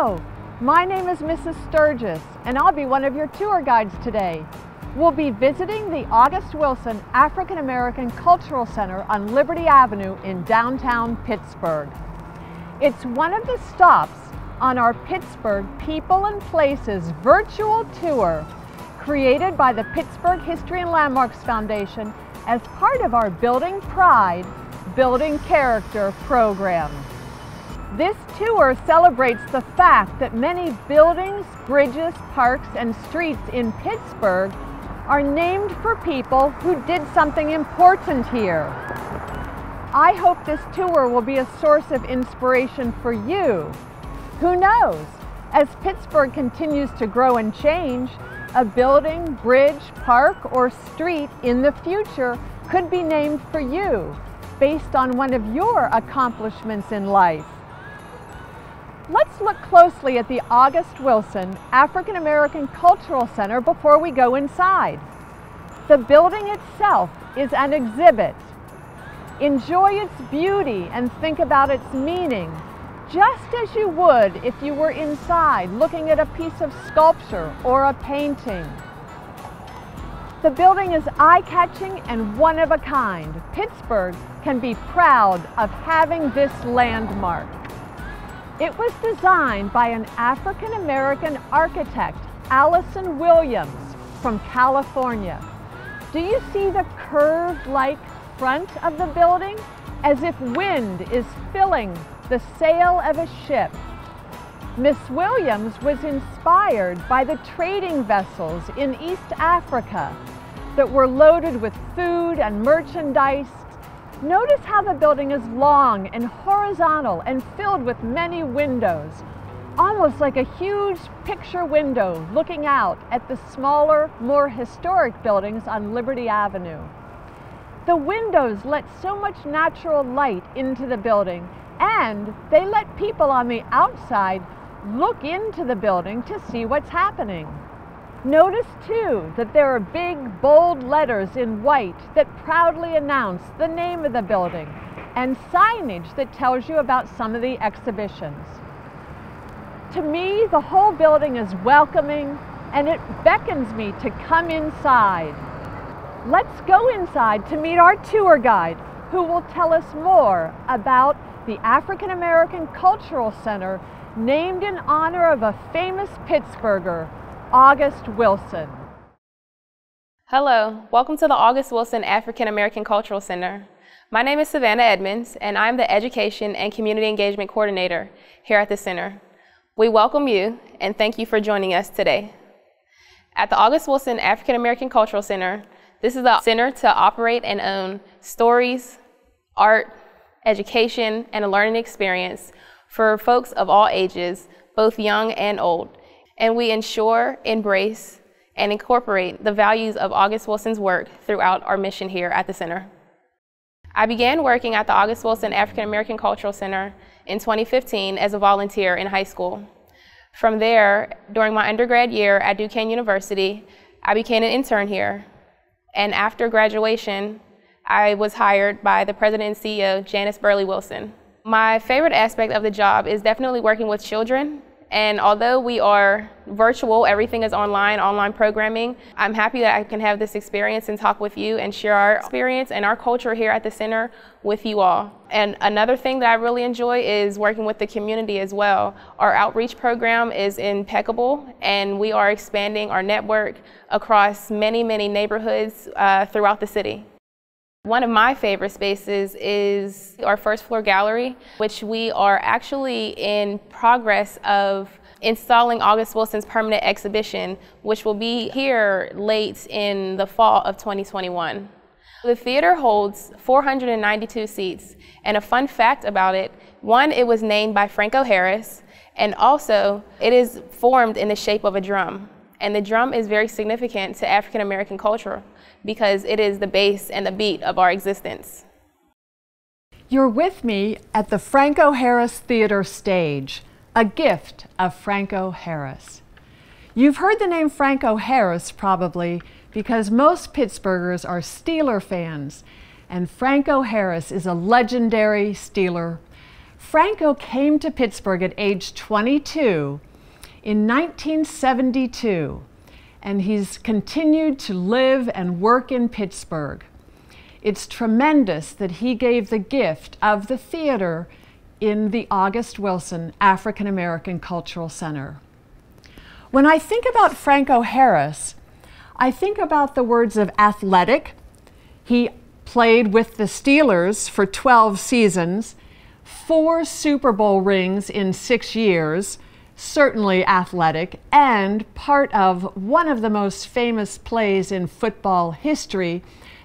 Hello, my name is Mrs. Sturgis, and I'll be one of your tour guides today. We'll be visiting the August Wilson African American Cultural Center on Liberty Avenue in downtown Pittsburgh. It's one of the stops on our Pittsburgh People and Places virtual tour created by the Pittsburgh History and Landmarks Foundation as part of our Building Pride, Building Character program. This tour celebrates the fact that many buildings, bridges, parks, and streets in Pittsburgh are named for people who did something important here. I hope this tour will be a source of inspiration for you. Who knows? As Pittsburgh continues to grow and change, a building, bridge, park, or street in the future could be named for you based on one of your accomplishments in life. Let's look closely at the August Wilson African American Cultural Center before we go inside. The building itself is an exhibit. Enjoy its beauty and think about its meaning, just as you would if you were inside looking at a piece of sculpture or a painting. The building is eye-catching and one of a kind. Pittsburgh can be proud of having this landmark. It was designed by an African American architect, Allison Williams, from California. Do you see the curved-like front of the building? As if wind is filling the sail of a ship. Miss Williams was inspired by the trading vessels in East Africa that were loaded with food and merchandise. Notice how the building is long and horizontal and filled with many windows, almost like a huge picture window looking out at the smaller, more historic buildings on Liberty Avenue. The windows let so much natural light into the building, and they let people on the outside look into the building to see what's happening. Notice too that there are big, bold letters in white that proudly announce the name of the building and signage that tells you about some of the exhibitions. To me, the whole building is welcoming and it beckons me to come inside. Let's go inside to meet our tour guide, who will tell us more about the African American Cultural Center named in honor of a famous Pittsburgher, August Wilson. Hello, welcome to the August Wilson African American Cultural Center. My name is Savannah Edmonds, and I'm the Education and Community Engagement Coordinator here at the center. We welcome you and thank you for joining us today. At the August Wilson African American Cultural Center, this is a center to operate and own stories, art, education, and a learning experience for folks of all ages, both young and old. And we ensure, embrace, and incorporate the values of August Wilson's work throughout our mission here at the center. I began working at the August Wilson African American Cultural Center in 2015 as a volunteer in high school. From there, during my undergrad year at Duquesne University, I became an intern here. And after graduation, I was hired by the President and CEO, Janice Burley Wilson. My favorite aspect of the job is definitely working with children. And although we are virtual, everything is online programming, I'm happy that I can have this experience and talk with you and share our experience and our culture here at the center with you all. And another thing that I really enjoy is working with the community as well. Our outreach program is impeccable, and we are expanding our network across many neighborhoods throughout the city. One of my favorite spaces is our first floor gallery, which we are actually in progress of installing August Wilson's permanent exhibition, which will be here late in the fall of 2021. The theater holds 492 seats, and a fun fact about it, one, it was named by Franco Harris, and also it is formed in the shape of a drum. And the drum is very significant to African American culture because it is the base and the beat of our existence. You're with me at the Franco Harris Theater stage, a gift of Franco Harris. You've heard the name Franco Harris probably because most Pittsburghers are Steeler fans, and Franco Harris is a legendary Steeler. Franco came to Pittsburgh at age 22 in 1972, and he's continued to live and work in Pittsburgh. It's tremendous that he gave the gift of the theater in the August Wilson African American Cultural Center. When I think about Franco Harris, I think about the words of athletic. He played with the Steelers for 12 seasons, 4 Super Bowl rings in 6 years, certainly athletic, and part of one of the most famous plays in football history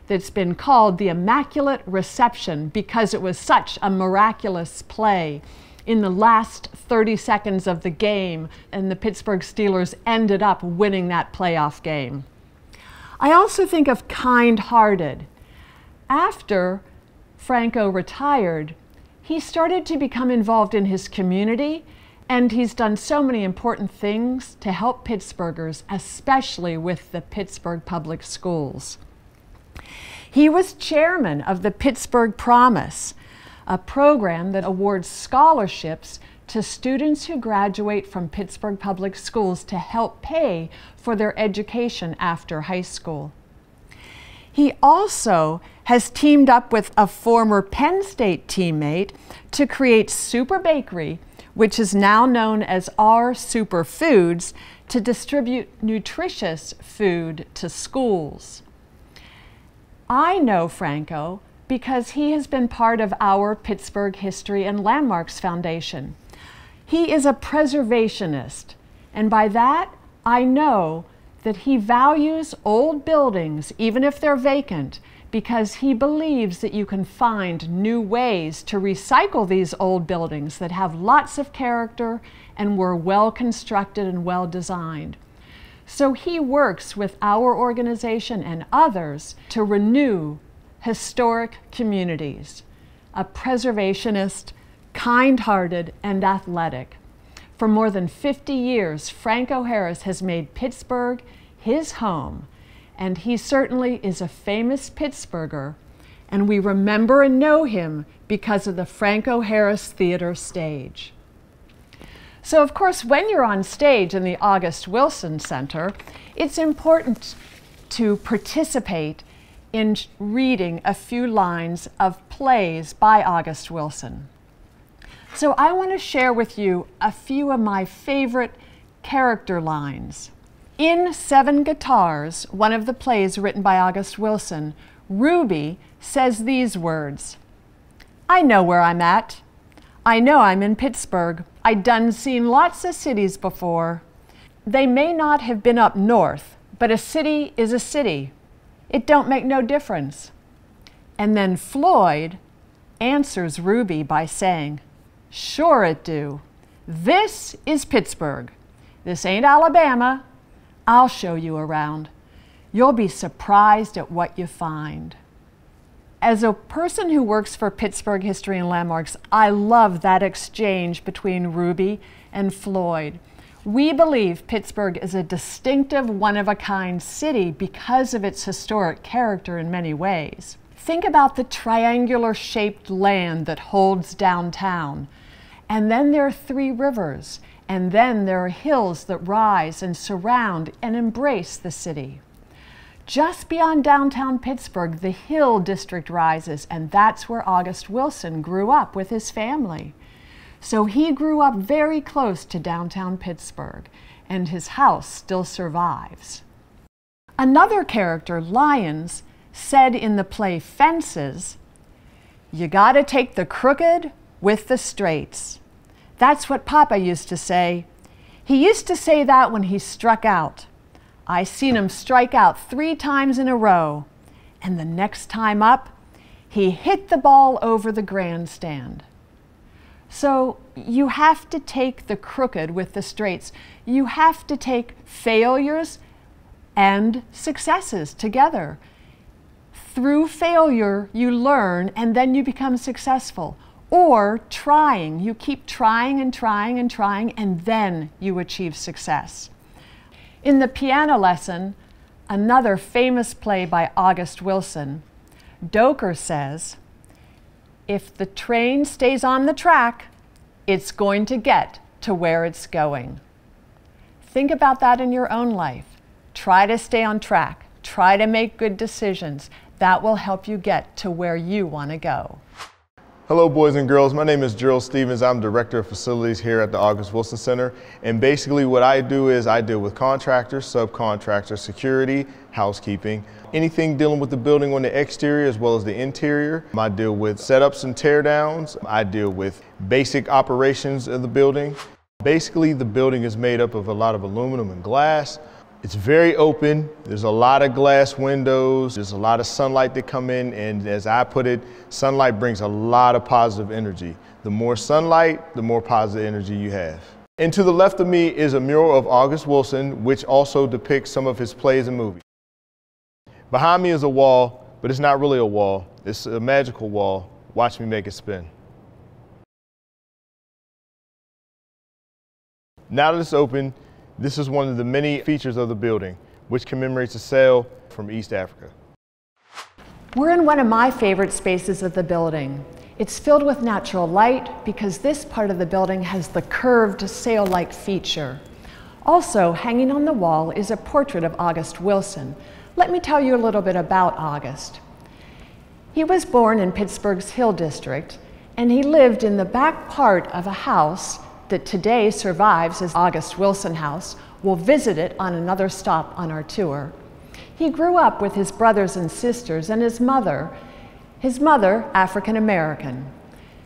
that's been called the Immaculate Reception because it was such a miraculous play in the last 30 seconds of the game, and the Pittsburgh Steelers ended up winning that playoff game. I also think of kind-hearted. After Franco retired, he started to become involved in his community, and he's done so many important things to help Pittsburghers, especially with the Pittsburgh Public Schools. He was chairman of the Pittsburgh Promise, a program that awards scholarships to students who graduate from Pittsburgh Public Schools to help pay for their education after high school. He also has teamed up with a former Penn State teammate to create Super Bakery, which is now known as Our Superfoods, to distribute nutritious food to schools. I know Franco because he has been part of our Pittsburgh History and Landmarks Foundation. He is a preservationist, and by that I know that he values old buildings, even if they're vacant, because he believes that you can find new ways to recycle these old buildings that have lots of character and were well constructed and well designed. So he works with our organization and others to renew historic communities, a preservationist, kind-hearted, and athletic. For more than 50 years, Franco Harris has made Pittsburgh his home, and he certainly is a famous Pittsburgher, and we remember and know him because of the Franco Harris Theater stage. So of course, when you're on stage in the August Wilson Center, it's important to participate in reading a few lines of plays by August Wilson. So I want to share with you a few of my favorite character lines. In 7 Guitars, one of the plays written by August Wilson, Ruby says these words: "I know where I'm at. I know I'm in Pittsburgh. I done seen lots of cities before. They may not have been up north, but a city is a city. It don't make no difference." And then Floyd answers Ruby by saying, "Sure it do. This is Pittsburgh. This ain't Alabama. I'll show you around. You'll be surprised at what you find." As a person who works for Pittsburgh History and Landmarks, I love that exchange between Ruby and Floyd. We believe Pittsburgh is a distinctive, one-of-a-kind city because of its historic character in many ways. Think about the triangular-shaped land that holds downtown. And then there are 3 rivers, and then there are hills that rise and surround and embrace the city. Just beyond downtown Pittsburgh, the Hill District rises, and that's where August Wilson grew up with his family. So he grew up very close to downtown Pittsburgh, and his house still survives. Another character, Lyons, said in the play Fences, "You gotta take the crooked with the straights." That's what Papa used to say. He used to say that when he struck out. I seen him strike out 3 times in a row, and the next time up, he hit the ball over the grandstand. So you have to take the crooked with the straights. You have to take failures and successes together. Through failure, you learn, and then you become successful. Or trying, you keep trying and trying and trying, and then you achieve success. In the piano lesson, another famous play by August Wilson, Doker says, If the train stays on the track, it's going to get to where it's going. Think about that in your own life. Try to stay on track. Try to make good decisions. That will help you get to where you want to go. Hello boys and girls, my name is Gerald Stevens. I'm Director of Facilities here at the August Wilson Center. And basically what I do is I deal with contractors, subcontractors, security, housekeeping, anything dealing with the building on the exterior as well as the interior. I deal with setups and teardowns. I deal with basic operations of the building. Basically the building is made up of a lot of aluminum and glass. It's very open. There's a lot of glass windows. There's a lot of sunlight that come in, and as I put it, sunlight brings a lot of positive energy. The more sunlight, the more positive energy you have. And to the left of me is a mural of August Wilson, which also depicts some of his plays and movies. Behind me is a wall, but it's not really a wall. It's a magical wall. Watch me make it spin. Now that it's open, this is one of the many features of the building, which commemorates a sail from East Africa. We're in one of my favorite spaces of the building. It's filled with natural light because this part of the building has the curved sail-like feature. Also, hanging on the wall is a portrait of August Wilson. Let me tell you a little bit about August. He was born in Pittsburgh's Hill District, and he lived in the back part of a house that today survives as August Wilson House. We'll visit it on another stop on our tour. He grew up with his brothers and sisters and his mother African American.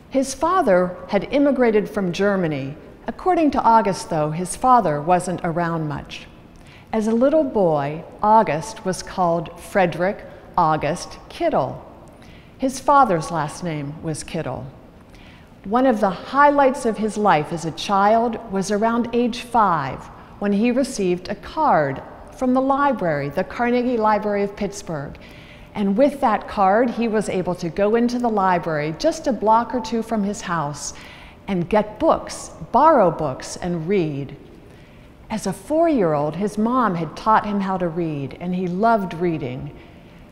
His father had immigrated from Germany. According to August, though, his father wasn't around much. As a little boy, August was called Frederick August Kittle. His father's last name was Kittle. One of the highlights of his life as a child was around age 5 when he received a card from the library, the Carnegie Library of Pittsburgh. And with that card, he was able to go into the library just a block or two from his house and get books, borrow books, and read. As a 4-year-old, his mom had taught him how to read, and he loved reading.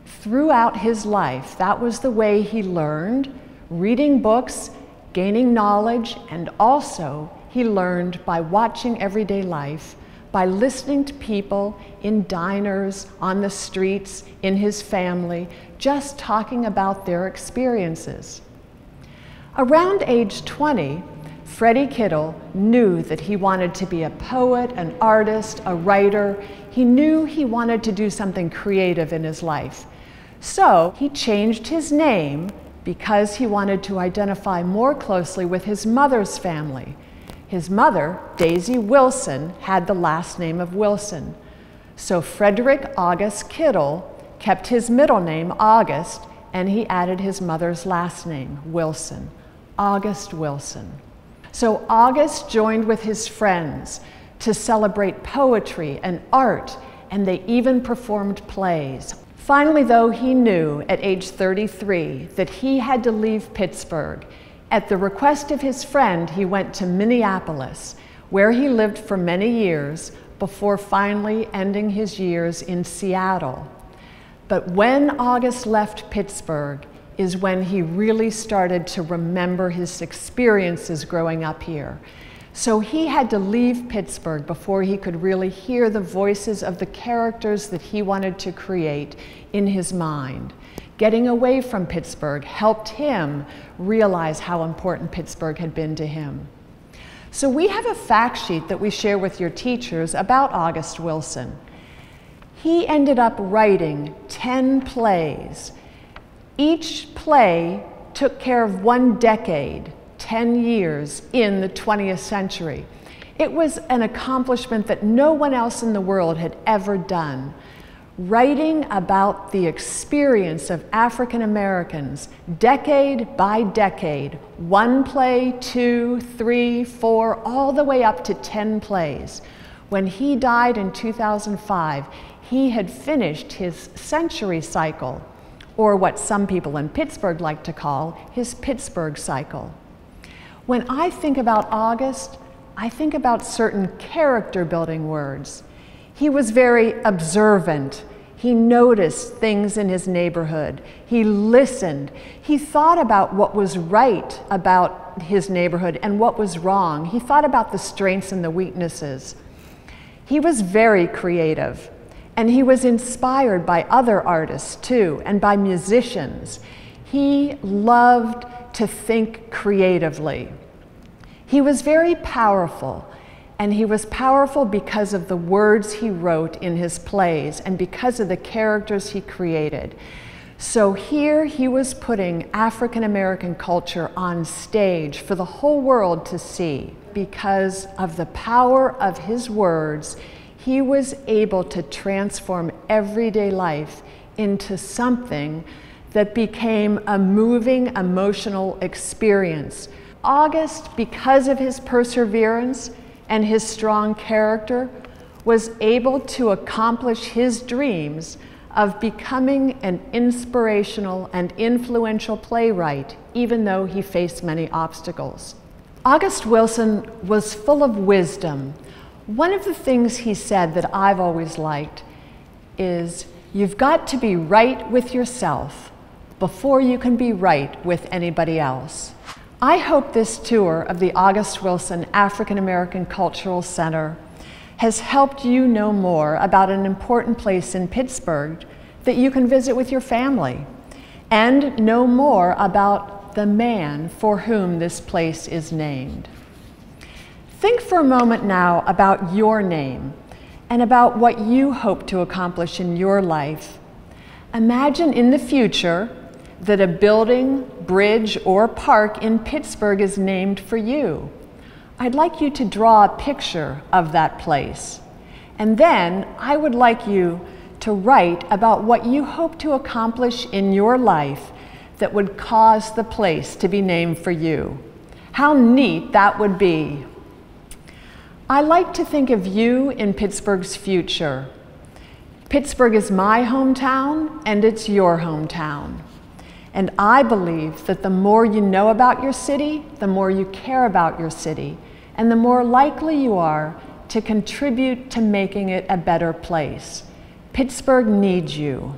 Throughout his life, that was the way he learned, reading books, gaining knowledge, and also he learned by watching everyday life, by listening to people in diners, on the streets, in his family, just talking about their experiences. Around age 20, Freddie Kittle knew that he wanted to be a poet, an artist, a writer. He knew he wanted to do something creative in his life. So he changed his name because he wanted to identify more closely with his mother's family. His mother, Daisy Wilson, had the last name of Wilson. So Frederick August Kittle kept his middle name, August, and he added his mother's last name, Wilson, August Wilson. So August joined with his friends to celebrate poetry and art, and they even performed plays. Finally, though, he knew at age 33 that he had to leave Pittsburgh. At the request of his friend, he went to Minneapolis, where he lived for many years before finally ending his years in Seattle. But when August left Pittsburgh is when he really started to remember his experiences growing up here. So he had to leave Pittsburgh before he could really hear the voices of the characters that he wanted to create in his mind. Getting away from Pittsburgh helped him realize how important Pittsburgh had been to him. So we have a fact sheet that we share with your teachers about August Wilson. He ended up writing 10 plays. Each play took care of one decade, 10 years in the 20th century. It was an accomplishment that no one else in the world had ever done. Writing about the experience of African Americans, decade by decade, one play, 2, 3, 4, all the way up to 10 plays. When he died in 2005, he had finished his century cycle, or what some people in Pittsburgh like to call his Pittsburgh cycle. When I think about August, I think about certain character building words. He was very observant. He noticed things in his neighborhood. He listened. He thought about what was right about his neighborhood and what was wrong. He thought about the strengths and the weaknesses. He was very creative, and he was inspired by other artists too, and by musicians. He loved to think creatively. He was very powerful. And he was powerful because of the words he wrote in his plays and because of the characters he created. So here he was putting African American culture on stage for the whole world to see. Because of the power of his words, he was able to transform everyday life into something that became a moving, emotional experience. August, because of his perseverance and his strong character, was able to accomplish his dreams of becoming an inspirational and influential playwright, even though he faced many obstacles. August Wilson was full of wisdom. One of the things he said that I've always liked is, you've got to be right with yourself before you can be right with anybody else. I hope this tour of the August Wilson African American Cultural Center has helped you know more about an important place in Pittsburgh that you can visit with your family, and know more about the man for whom this place is named. Think for a moment now about your name and about what you hope to accomplish in your life. Imagine in the future that a building, bridge, or park in Pittsburgh is named for you. I'd like you to draw a picture of that place. And then I would like you to write about what you hope to accomplish in your life that would cause the place to be named for you. How neat that would be. I like to think of you in Pittsburgh's future. Pittsburgh is my hometown, and it's your hometown. And I believe that the more you know about your city, the more you care about your city, and the more likely you are to contribute to making it a better place. Pittsburgh needs you.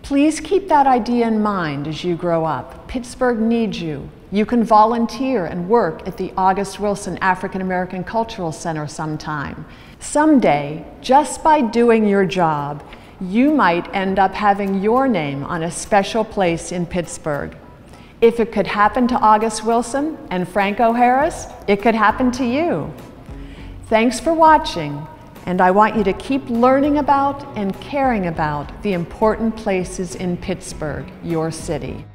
Please keep that idea in mind as you grow up. Pittsburgh needs you. You can volunteer and work at the August Wilson African American Cultural Center sometime. Someday, just by doing your job, you might end up having your name on a special place in Pittsburgh. If it could happen to August Wilson and Franco Harris, it could happen to you. Thanks for watching, and I want you to keep learning about and caring about the important places in Pittsburgh, your city.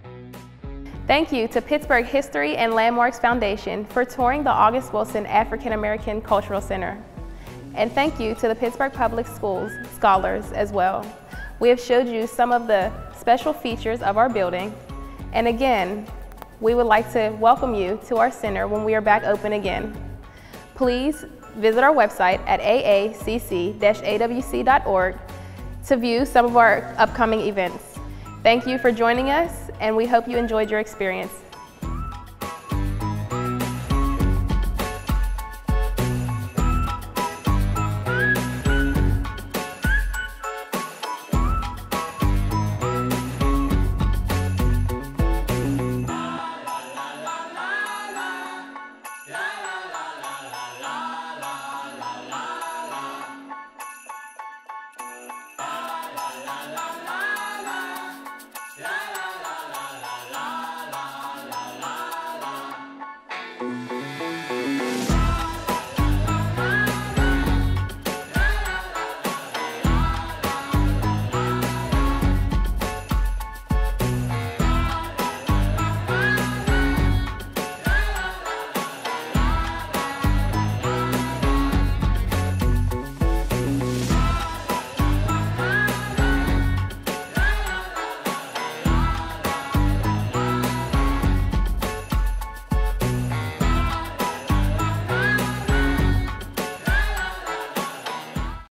Thank you to Pittsburgh History and Landmarks Foundation for touring the August Wilson African American Cultural Center. And thank you to the Pittsburgh Public Schools Scholars as well. We have showed you some of the special features of our building. And again, we would like to welcome you to our center when we are back open again. Please visit our website at aacc-awc.org to view some of our upcoming events. Thank you for joining us, and we hope you enjoyed your experience.